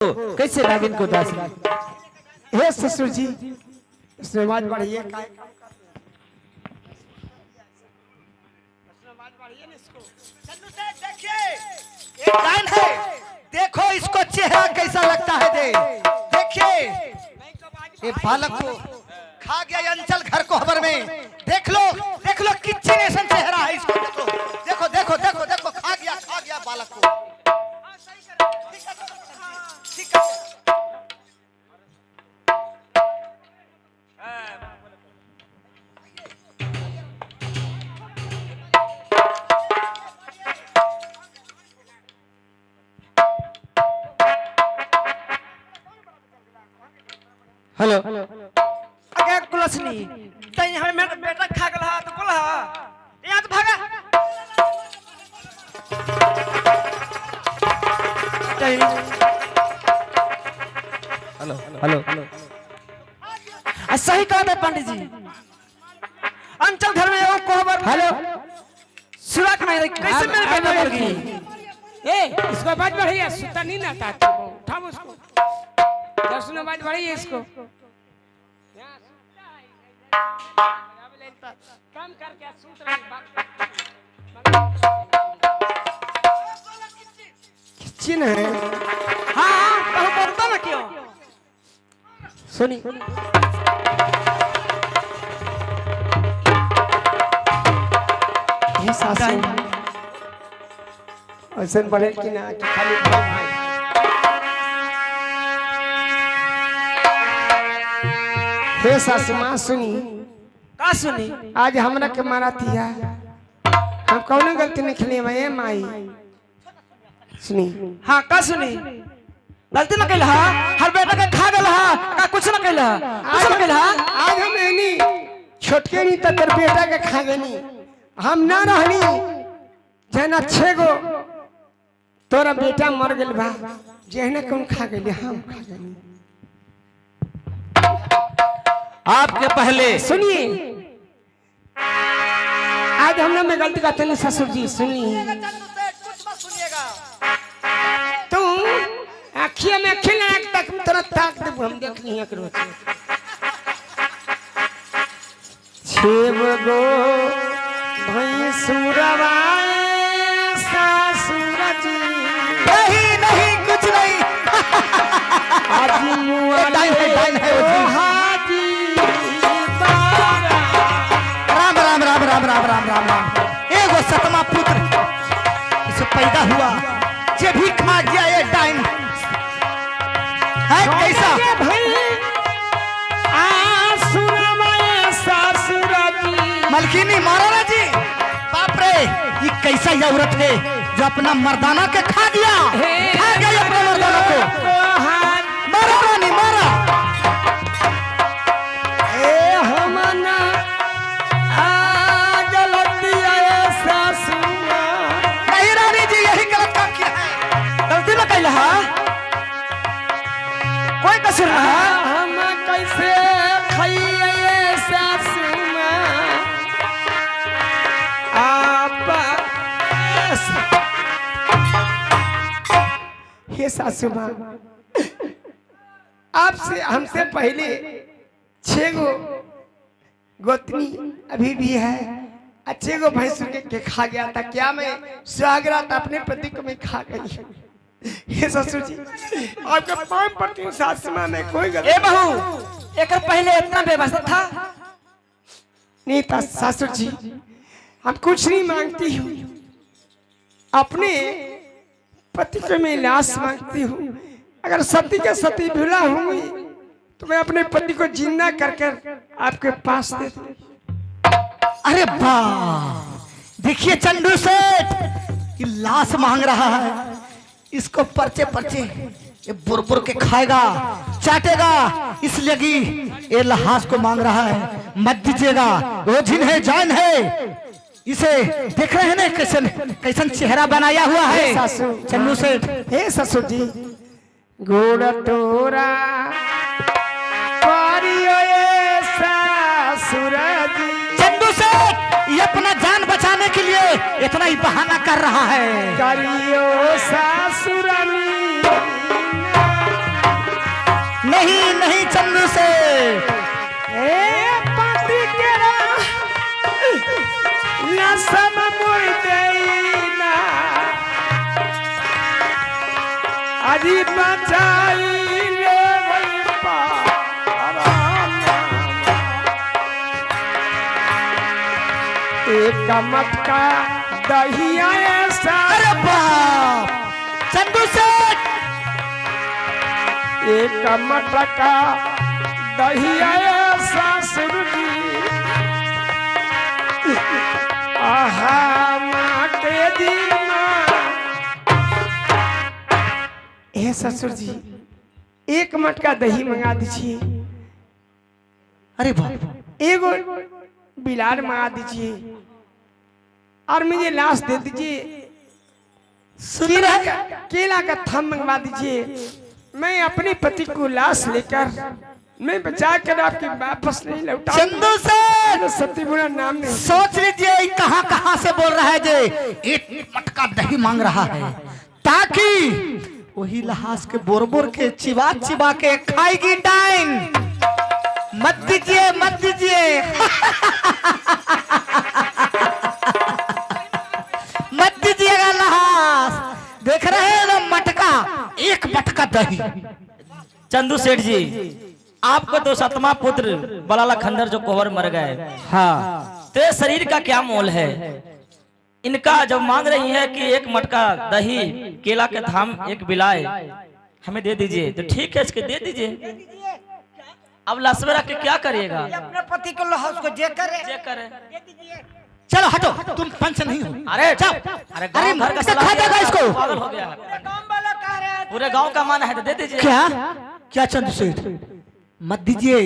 कैसे नागिन को दास हे ससुर जी समाज बढ़िए देखो इसको चेहरा कैसा लगता है देखिए ये बालक को खा गया अंचल घर को खबर में देख लो किच्ची नेशन चेहरा है इसको देखो देखो देखो देखो खा गया बालक को ठीक है हेलो अगे कुलसनी तई हम बेटा खा गला तो बोला याद भागा हेलो हेलो सही कहा है पंडित जी अंचल घर में वो कोहबर हेलो सुराख नहीं रही कैसे मेरे बेटा मर गई ए इसको बात बढ़िया सुता नहीं ना था उठाओ उसको दर्शन बात बढ़िया इसको काम करके सूत रही किचन है हां कहो बोलता ना क्यों सुनी ये सासू ऐसे बड़े कि ना कि खाली भाई हे सासू माँ सुनी का सुनी आज हमरा के मारा थिया हम कौन गलती नहीं खेली मैं माई सुनी हां का सुनी गलती ना कैला हर बेटा के खा गला का कुछ ना कैला कुछ ना कैला आज हम एनी छोटके नहीं तो तेरे बेटा के खा गनी हम ना रहनी जना छे गो तोरा बेटा मर गेल बा जेहने कौन खा गेली हम खा गनी आपके पहले सुनिए आज हमने में गलती करते नहीं ससुर जी सुनिए तू आँखिया में आँखी लगा तक तुरंत ताक दे हम देख ली एक रोज छेब गो भैंसुरवा सासुर जी नहीं कुछ नहीं आज मुआ डाइन है वो जी। हाजी बारा राम एगो सतमा पुत्र इसे पैदा हुआ जे भी खा गया ये डाइन है कैसा मलकिनी महाराणा जी बाप रे ये कैसा ये औरत है जो अपना मर्दाना के खा गया अपने मर्दाना को मारा रानी मारा नहीं रानी जी यही गलत काम किया है गलती ना कैला कोई कसूर ना हम कैसे खाइए सासू आप हे सासू माँ आपसे हमसे पहले 6 गो गोतनी अभी भी है अच्छे गो भैंसुर के खा गया था क्या मैं सुहागरात अपने पति को मैं खा गई हे ससुर जी आपका पाँव पड़ती हूँ सासू माँ में कोई गलती ए बहू एक पहले इतना बेबस था नहीं था ससुर जी हम कुछ नहीं मांगती हूँ अपने पति को मैं लाश मांगती हूँ अगर सती के सती भूला होंगी तो मैं अपने पति को जिंदा करके आपके पास दे दूँ अरे वाह देखिए चंदू सेठ ये लाश मांग रहा है इसको पर्चे पर्चे ये बुर के खाएगा चाटेगा इसलिए कि ये लाश को मांग रहा है मत दीजिएगा वो जिन है जान है इसे देख रहे हैं ना कैसन कैसन चेहरा बनाया हुआ है सासू चंदू सेठ हे ससुर जी गोड़ तोरा पारियो ये सासुर जी चंदू सेठ ये अपना जान बचाने के लिए इतना ही बहाना कर रहा है करियो सासुरानी नहीं नहीं चंदू से ए पति केरा लसम मोर देना अजी बचाई ले एक मटका दहिया ऐसा अरे बाप चंदू सेठ एक मटका दहिया ऐसा सुरगी आहा माँ के दीना। ए ससुर जी एक मटका दही मंगा दीजिए। अरे बाप एगो बिलार मंगा दीजिए और मुझे लाश दे दीजिए। केला का थम मंगवा दीजिए। मैं अपने पति को लाश लेकर मैं बचा कर आपके वापस नहीं लौटा। चंदू सेठ सत्य बुरा नाम नहीं। सोच लीजिए कहां कहां से बोल रहा है जे एक मटका दही मांग रहा है ताकि वही लहास के बोर बोर के चिबा चिबा के खाएगी डाइन। मत दीजिए मत दीजिए मत दीजिएगा लहास। देख रहे हैं ना मटका एक मटका दही। चंदू सेठ जी आपको तो सतमा पुत्र बलाला खंडर जो कोहर मर गए, हाँ तो शरीर का क्या मोल है। इनका जब मांग रही है कि एक मटका दही केला के धाम एक बिलाए हमें दे दीजिए तो ठीक है इसके दे दीजिए। अब लसवेरा के क्या करिएगा। अपने पति को लहास को जे करे करे चलो हटो तुम पंच नहीं हो। अरे जाओ अरे अरे गाँव घर का से खा सलाह जाएगा इसको। पागल हो गया पूरे गांव का माना है तो दे दीजिए। क्या क्या चंदू सेठ मत दीजिए।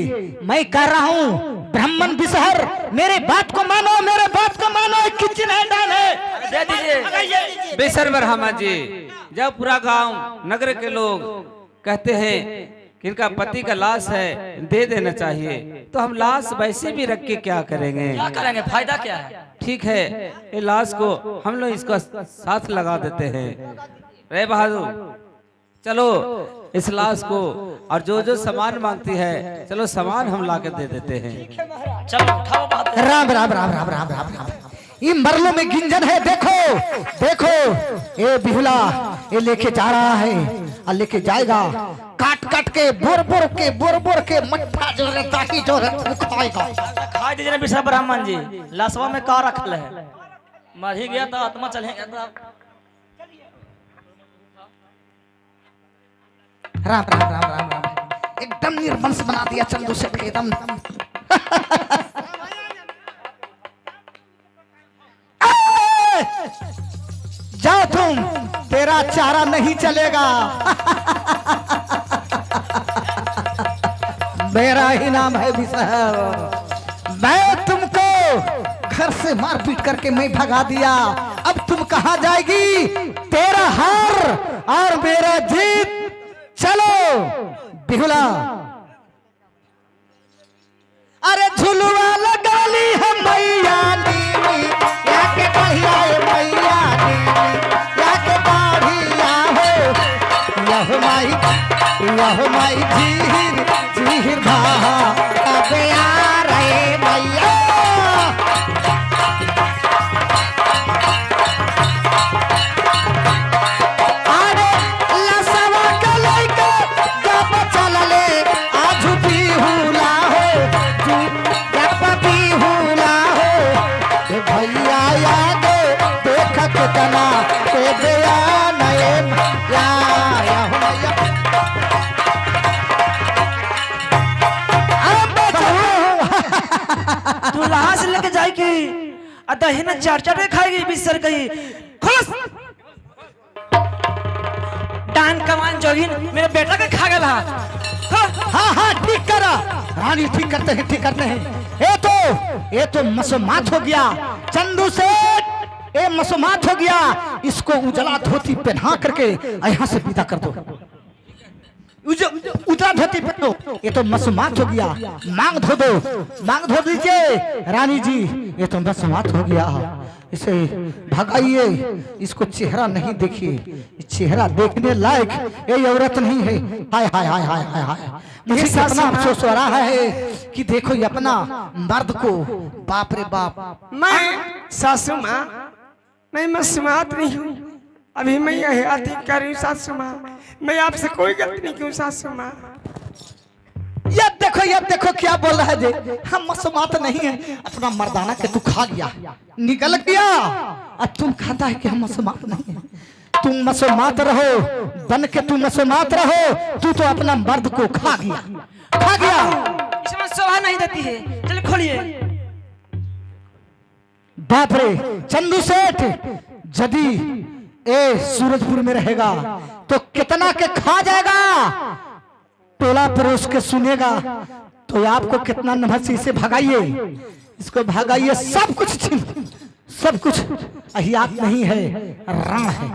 मैं कर रहा हूँ ब्राह्मण विषहर मेरे बात को मानो मेरे बात को मानो। किचन है डाल है दे दीजिए। बेसर ब्रह्मा जी जब पूरा गांव नगर के लोग कहते हैं कि इनका पति का लाश है दे देना चाहिए तो हम लाश वैसे भी रख के क्या करेंगे। क्या करेंगे फायदा क्या है। ठीक है ये लाश को हम लोग इसका साथ लगा देते हैं। रे बहादुर चलो इस लाश को और जो जो सामान मांगती है चलो सामान हम ला के दे देते हैं। चलो उठाओ बात। राम राम राम राम राम राम राम। ये मरलों में गिंजन है। देखो देखो ये बिहुला ये लेके जा रहा है और लेके जाएगा काट काट के बोर बोर के मट्ठा जो रहता ही जो खाएगा। खा दीजिए विषय ब्राह्मण जी लाशवा में का रखल है। मर ही गया तो आत्मा चलेगा तो राम राम राम राम राम। एकदम निर्वंश बना दिया चंदू से एकदम। जाओ तुम तेरा चारा नहीं चलेगा। मेरा ही नाम है विषहर। मैं तुमको घर से मार पीट करके मैं भगा दिया। अब तुम कहां जाएगी। तेरा हार और मेरा जीत। चलो बिहुला अरे झुलवा लगा ली हम मैया नीली याके बढ़िया मैया नीली याके बढ़िया हो यह माई झीर झीर भा अब आ रहे मैया। तू लाश लेके जाएगी दही न चार चार खाएगी बिसर गई। खुश डान कमान जोगिन मेरे बेटा का खा गया। हाँ हाँ ठीक करा रानी ठीक करते हैं। ये तो मसोमात हो गया चंदू सेठ। ये मसोमात हो गया। इसको उजला धोती पहना करके यहाँ से विदा कर दो। उतरा धोती पहनो, ये तो मसमात हो गया। मांग धो दो, मांग धो दीजिए रानी जी, ये तो मसमात हो गया। इसे भगाइए, इसको चेहरा नहीं देखिए, चेहरा देखने लायक ये औरत नहीं है। हाय हाय हाय हाय हाय हाय, मुझे कितना अफसोस हो रहा है कि देखो ये अपना मर्द को, बाप रे बाप। मैं सासू माँ, मैं मसमात नहीं हूँ, अभी मैं यह आती कर रही हूँ सासू माँ, मैं आपसे कोई गलती नहीं क्यों सासू माँ। ये देखो क्या बोल रहा है जे, हम मसमात नहीं है, अपना मर्दाना के तू खा गया, निकल गया, और तुम कहता है कि हम मसमात नहीं है। तुम मसमात रहो, बन के तू मसमात रहो, तू तो अपना मर्द को खा गया, खा गया। इसमें शोभा नहीं देती है, चल खोलिए। बाप रे चंदू सेठ, यदि ए सूरजपुर में रहेगा तो कितना के खा जाएगा, टोला पड़ोस के सुनेगा तो आपको कितना नमस्ते। इसे भगाइए, इसको भगाइए, सब कुछ छीन, सब कुछ अहियात नहीं है, राण है,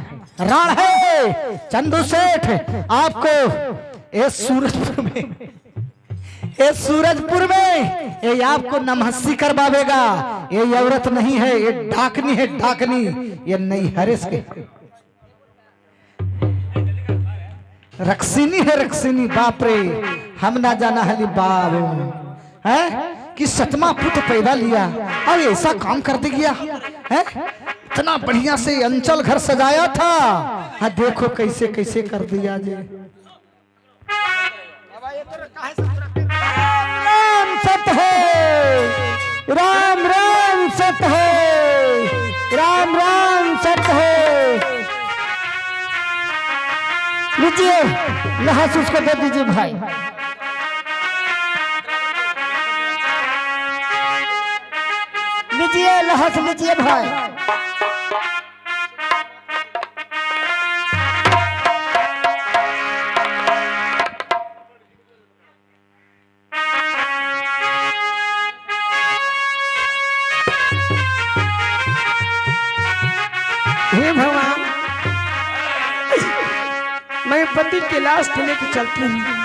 राण है। चंदू सेठ आपको ये सूरजपुर में, ये सूरजपुर में ये आपको नमस्ती करवावेगा। ये औरत नहीं है, ये डाकनी है, डाकनी, ये नहीं हरेस के रक्सिनी है, रक्सिनी। बाप रे हम ना जाना है बाब है कि सतमा पुत्र पैदा लिया और ऐसा काम कर दे गया है। इतना बढ़िया से अंचल घर सजाया था, हाँ देखो कैसे कैसे कर दिया जी। राम सत है, राम राम सत है, राम राम सत है। लीजिए लहास उसको दे दीजिए भाई। लीजिए लहास, लीजिए भाई। हे भगवान, मैं पति की लाश को लेकर चलती हूँ।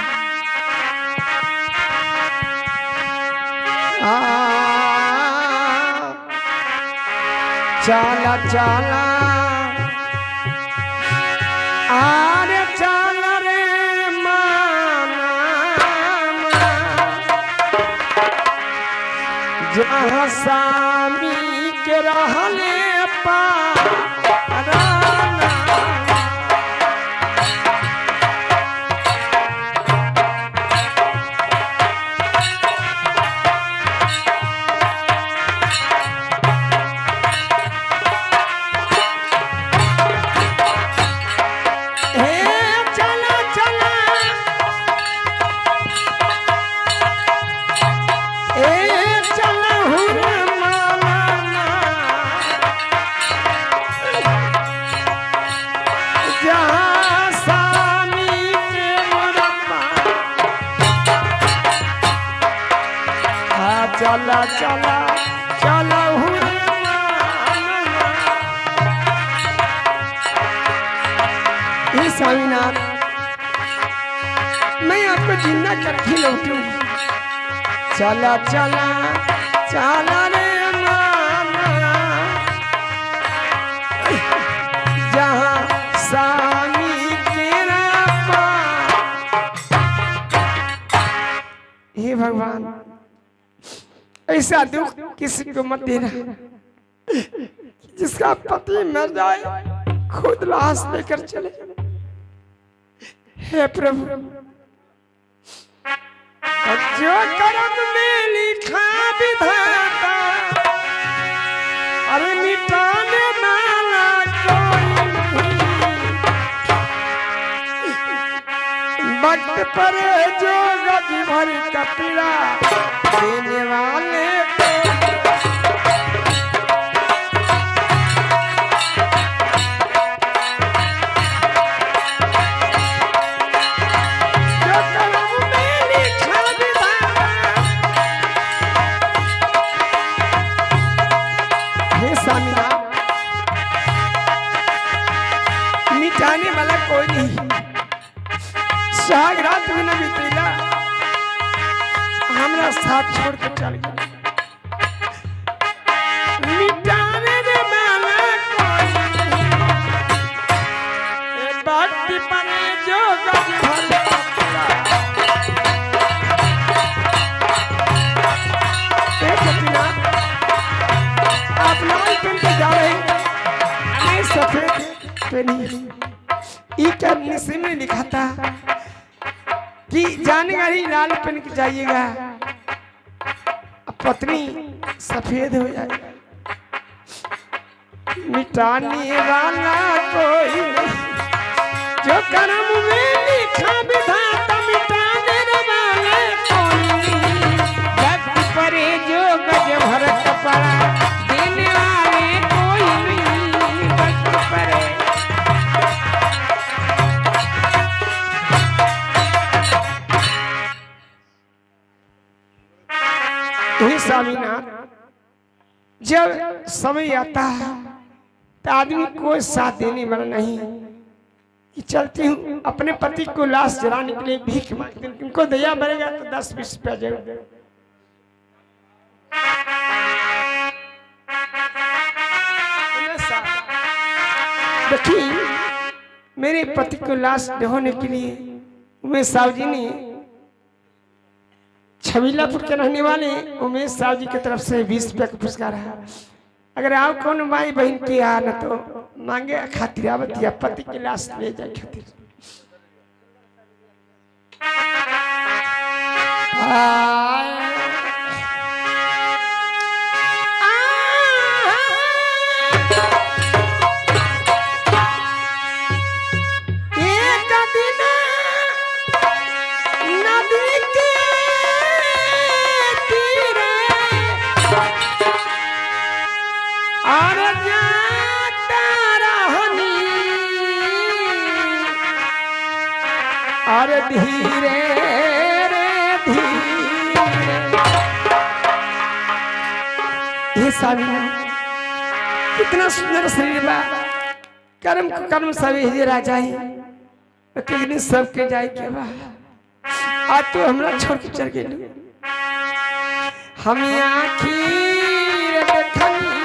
चाला चाला आरे चाला रे माना, जहाँ सामी के रहले पाराना। चला चला चला हे स्वामीनाथ, मैं आपको जिंदा करके लौटूं। चला चला चला रे माना, जहाँ स्वामी तेरा हे भगवान, ऐसा दुख किसी को मत देना जिसका पति मर जाए खुद लाश लेकर चले। हे प्रभु, जो कर्म में लिखा विधाता, अरे मिटाने वाला कोई नहीं। वक्त पर जो गज भर का पीड़ा देने वाले मिटाने वाला कोई नहीं। सुहाग रात में न बीतेला हमरा साथ छोड़ के चल गया मिटाने दे माला कोई ए भक्ति पर जो गज भर आप लाल पेन के जा रहे हमें सफेद पेनी क्या निशे में लिखा था कि जाने वाली लाल पेन के जाइएगा पत्नी सफेद हो जाएगी मिटाने वाला कोई नहीं जो कर्म में लिखा विधाता मिटाने वाला कोई भक्ति परे जो गज भर कपड़ा देने वाले कोई नहीं भक्ति परे हे स्वामीनाथ जब समय आता है तो आदमी कोई साथ देने वाला नहीं कि चलती हूँ अपने पति को लाश जलाने के लिए भीख मांगती हूँ उनको दया बढ़ेगा तो 10-20 रुपया जरूर दे देखिए मेरे पति को लाश ढोने के लिए उमेश साहब जी ने छबीलापुर के रहने वाले उमेश साहब जी की तरफ से 20 रुपया का पुरस्कार है अगर आप कौन माई बहन की आ न तो मांगे खातिर आवत या पति की लाश ले जाए खातिर अरे धीरे रे धीरे ये सामीना कितना सुंदर शरीर बा कर्म को कर्म सभी ही राजा ही कितनी सबके जाए के बा आज तो हमरा छोड़ के चल गए हम आखिर देखनी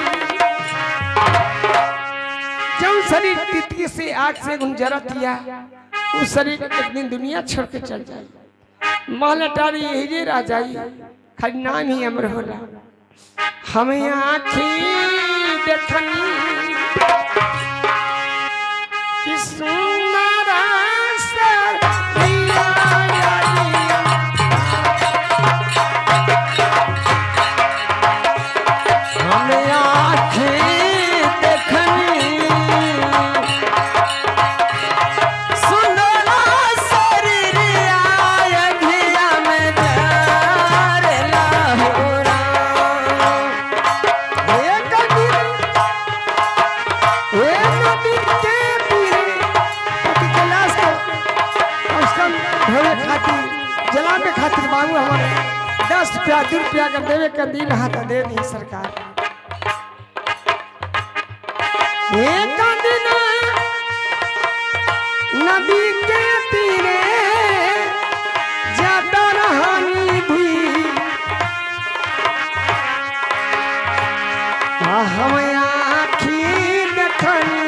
जब शरीर तितली से आग से गुंजरत किया उस शरीर एक दिन दुनिया छोड़ के चल जाए महलटारी यही रह जाई खाली नाम ही अमर होला हमें आँखी देखनी कि सुंदर हमें आँखी खातिर बाबू हमारे 10 रुपया 2 रुपया का देवे का दिन हाथ दे दी सरकार एक दिन नदी के तीरे जाता रहानी भी हम आँखी देखनी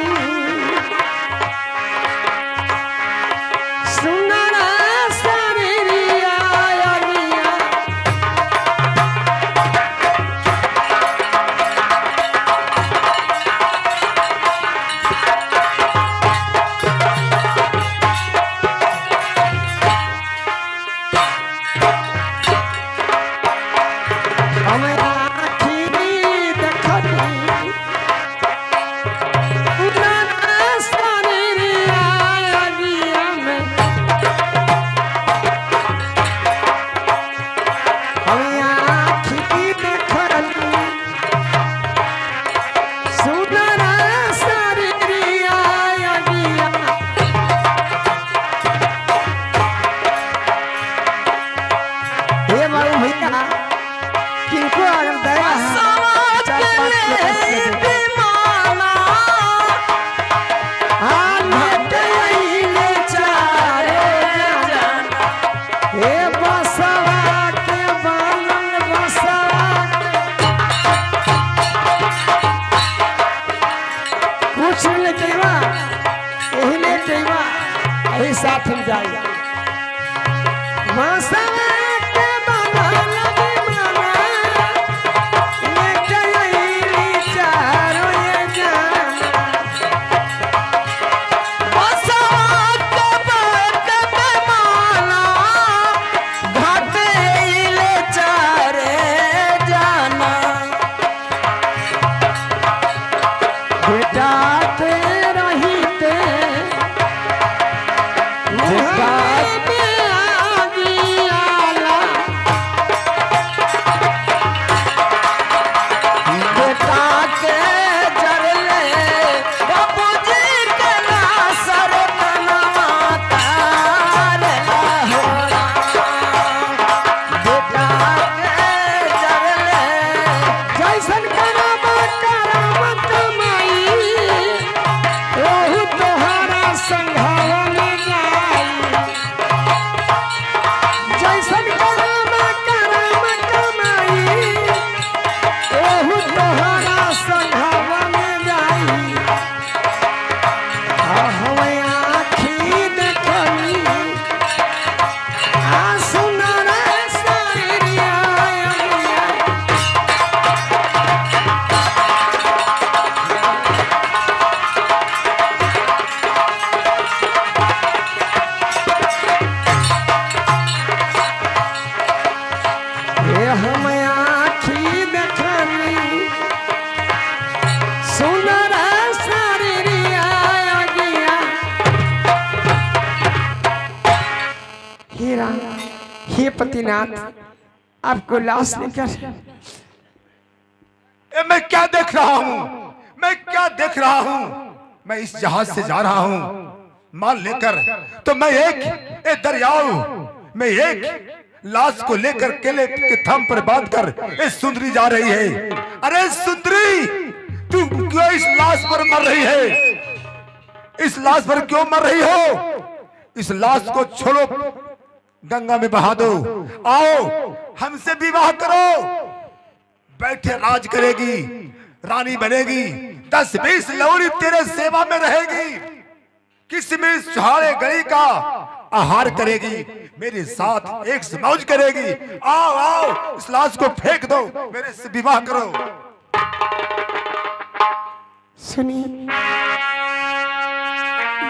हे बसवा के बनल बसवा कुछ ले केवा यही ले केवा यही साथ में जाई बसवा के बनल दीवाना लेके आई चारो ये जाना बेटाते रहीते मुहाने आगी आला बेटा के जरले बाबूजी के नासर बनवाता रे होरा बेटा के जरले जैसन करामा कमाई ओहु तोहरा संघवा में जाई जैसन करामा कमाई ओहु तोहरा संघवा में जाई हवे आँखी देखनी आ सुनर शरीरिया हे हम आँखी देखनी सुनर शरीरिया अगिया हीरा हे पतिनाथ आपको लाश लेकर मैं क्या देख रहा हूँ? मैं क्या देख रहा हूँ? मैं इस जहाज से जा रहा हूँ माल लेकर, तो मैं एक दरियाऊ मैं एक लाश को लेकर केले के थम पर बांध कर इस सुंदरी जा रही है। अरे सुंदरी, तू क्यों इस लाश पर मर रही है? इस लाश पर क्यों मर रही हो? इस लाश को छोड़ो, गंगा में बहा दो। आओ हमसे विवाह करो, बैठे राज करेगी, रानी बनेगी, 10-20 लौरी तेरे सेवा में रहेगी, किसमिस छुहारे गली का आहार करेगी, मेरे साथ एक मौज करेगी। आओ आओ इस लाश को फेंक दो, मेरे से विवाह करो। सुनिए,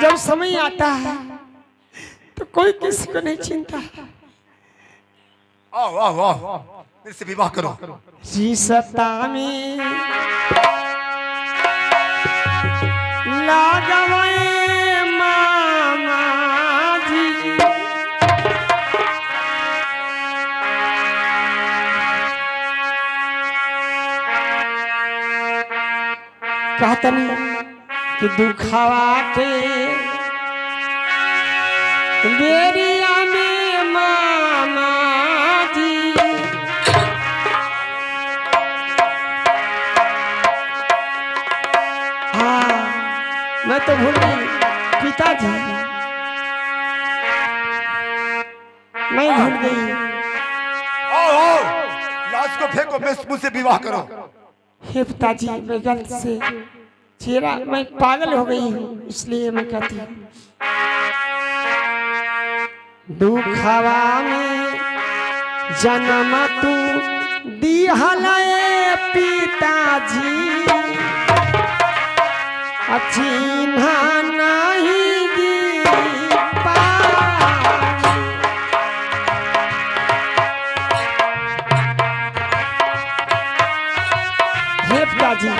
जब समय आता है तो कोई किसी को नहीं चिंता। आओ आओ आओ मेरे से विवाह करो। रिश्ता में लागवे मामा जी, कहतनी कि दुखावा के बेरिया में मामा जी, हाँ मैं तो भूल गई पिताजी, मैं भूल गई। आओ आओ लाश को फेंको, मैं मुझसे विवाह करो। हे पिताजी, मैं गलत से चेहरा, मैं पागल हो गई हूँ, इसलिए मैं कहती हूँ दुखवा में जन्म तू दिहले पिताजी, चिन्हा नहीं दी पाई। हे पिताजी,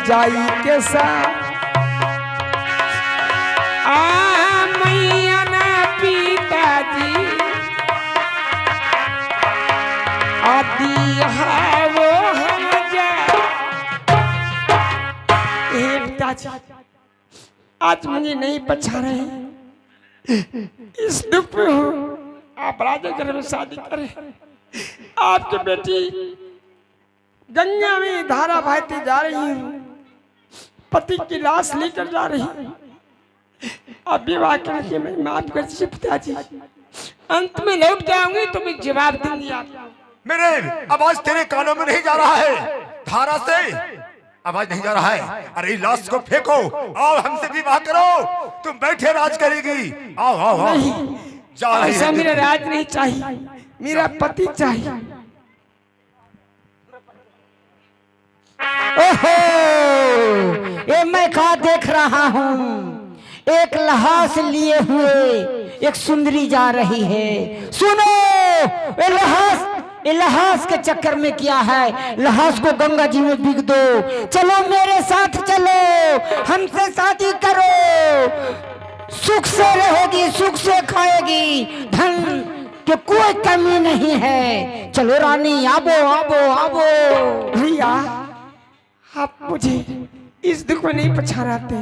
जाई के साथ मैया ना पिताजी, आदि वो हम जा पिताजी आज मुझे नहीं बचा रहे, इस दुख में हो, आप राजा घर में शादी करें। आपकी बेटी गंगा में धारा बहती जा रही हूँ, पति की लाश लेकर जा रही हूँ। आप विवाह करके मैं माफ कर दीजिए पिताजी, अंत में लौट के आऊंगी तो मैं जवाब दूंगी आप। मेरे आवाज तेरे कानों में नहीं जा रहा है, धारा से आवाज नहीं जा रहा है। अरे लाश को फेंको, आओ हमसे विवाह करो, तुम बैठे राज करेगी। आओ आओ आओ, जा रही ऐसा है। मेरा राज नहीं चाहिए, मेरा पति चाहिए। ओहो, ये मैं क्या देख रहा हूँ? एक लहास लिए हुए एक सुंदरी जा रही है। सुनो, ये लहास के चक्कर में क्या है, लहास को गंगा जी में बिक दो। चलो मेरे साथ चलो, हमसे शादी करो, सुख से रहेगी, सुख से खाएगी, धन के कोई कमी नहीं है। चलो रानी, आबो आबो आबो। भैया आप मुझे इस दुख में नहीं पछाड़ते,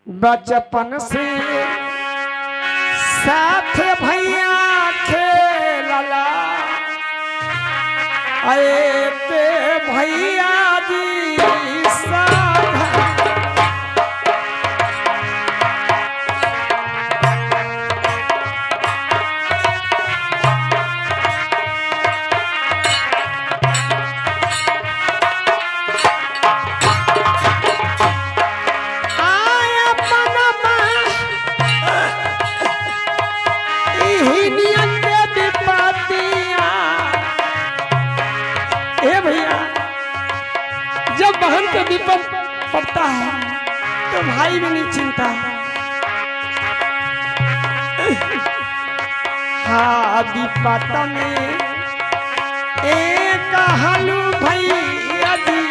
बचपन से साथ भैया खेलला, अरे के भैया जी साथ। बहन पे विपद पड़ता है तो भाई भी नहीं चिंता। हाँ विपद में एक हलू भैया जी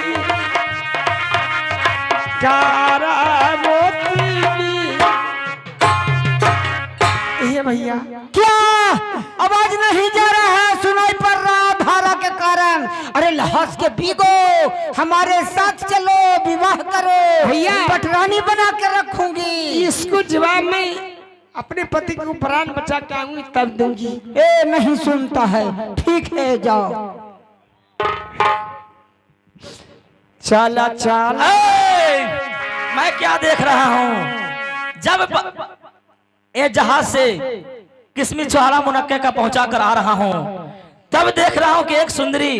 ये भैया क्या आवाज नहीं जा रहा है, सुनाई पड़ रहा धारा के कारण। अरे लहास के बीगो, हमारे साथ चलो, विवाह करो, भैया पटरानी बना के रखूंगी। इसको जवाब में अपने पति को प्राण बचा के आऊंगी तब दूंगी। ए नहीं सुनता है, ठीक है जाओ। चला चला मैं क्या देख रहा हूँ, जब ये जहाज से किस्मी चौहारा मुनक्के का पहुंचा कर आ रहा हूँ, तब देख रहा हूँ कि एक सुंदरी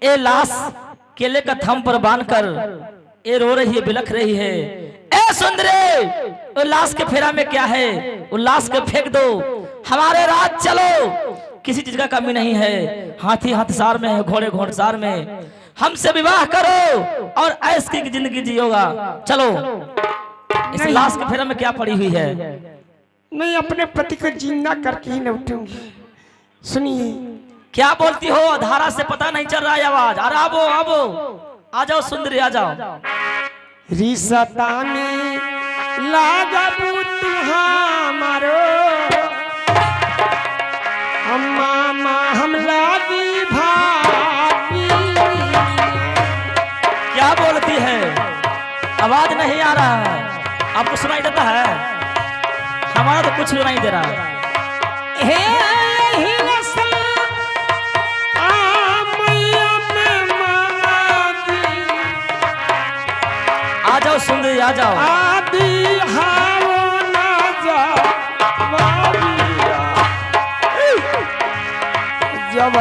ये लाश केले का थम पर बांधकर ये रो रही है, बिलख रही है। ए सुंदरी, वो लाश के फेरा में क्या है, वो लाश के फेंक दो, हमारे राज चलो, किसी चीज का कमी नहीं है। हाथी हथसार में है, घोड़े घोड़सार में, हमसे विवाह करो और ऐश की जिंदगी जियोगा। चलो, इस लाश के फेरा में क्या पड़ी हुई है? मैं अपने पति को जिंदा करके ही लौटूंगी। सुनिए क्या बोलती हो, धारा से पता नहीं चल रहा है आवाज। अरे आबो आबो, आ जाओ सुंदरी, आ जाओ। रिश्ता में लागबू तुहारो, मामा हम लागी भाभी। क्या बोलती है, आवाज नहीं आ रहा है। आपको सुनाई देता है? हमारा तो कुछ सुनाई दे रहा है। आ जाओ सुंदरी, आ जाओ। आदि हारो ना जा जब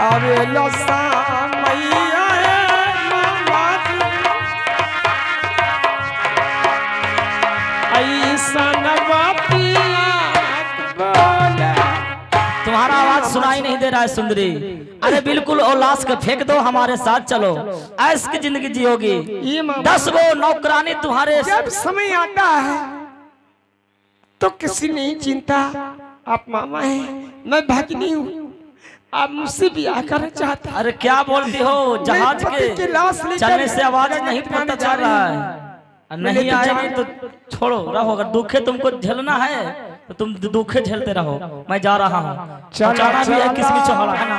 आवे लसा मैया तुम्हारा आवाज सुनाई नहीं दे रहा है सुंदरी। अरे बिल्कुल, और लाश के फेंक दो, हमारे साथ चलो, ऐश की जिंदगी जियोगी। 10 गो नौकरानी तुम्हारे। जब समय आता है तो किसी नहीं चिंता, आप मामा हैं, मैं भगनी हूँ, आप मुझसे ब्याह करना चाहता। अरे क्या बोलती हो, जहाज के चलने से आवाज नहीं पता चल रहा है। नहीं आएगी तो छोड़ो, रहो। अगर दुखे तुमको झेलना है तो तुम दुखे झेलते रहो, मैं जा रहा हूँ। चलो, जाना भी है चलो। किसमें चौड़ा है ना।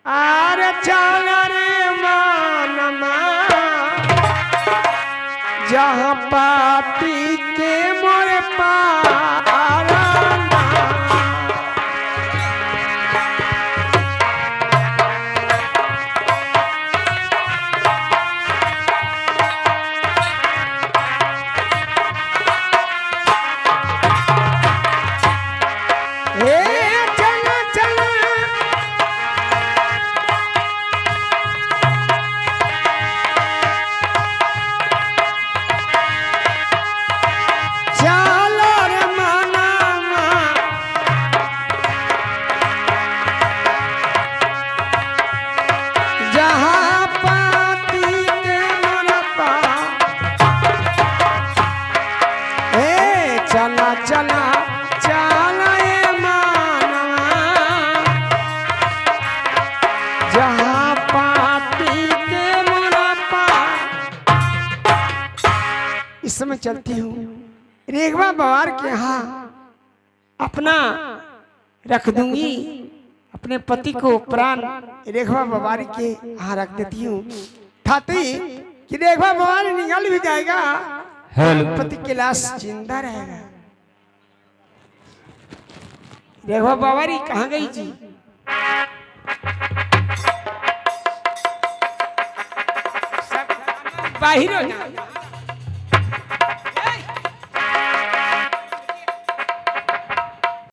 अरे चल रे मानमा जहाँ पापी के मोर पाराना। चला चला चला ए मानवा जहाँ पापी के मुनाफा। इस समय चलती हूँ रेगवा बवार के यहाँ अपना रख दूंगी, अपने पति को प्राण रेगवा बवारी के यहाँ रख देती हूँ। ठाती कि रेगवा बवारी निकल भी जाएगा, पति की लाश जिंदा रहेगा। रेगवा बवारी कहाँ गई जी? सब बाहर हो जा।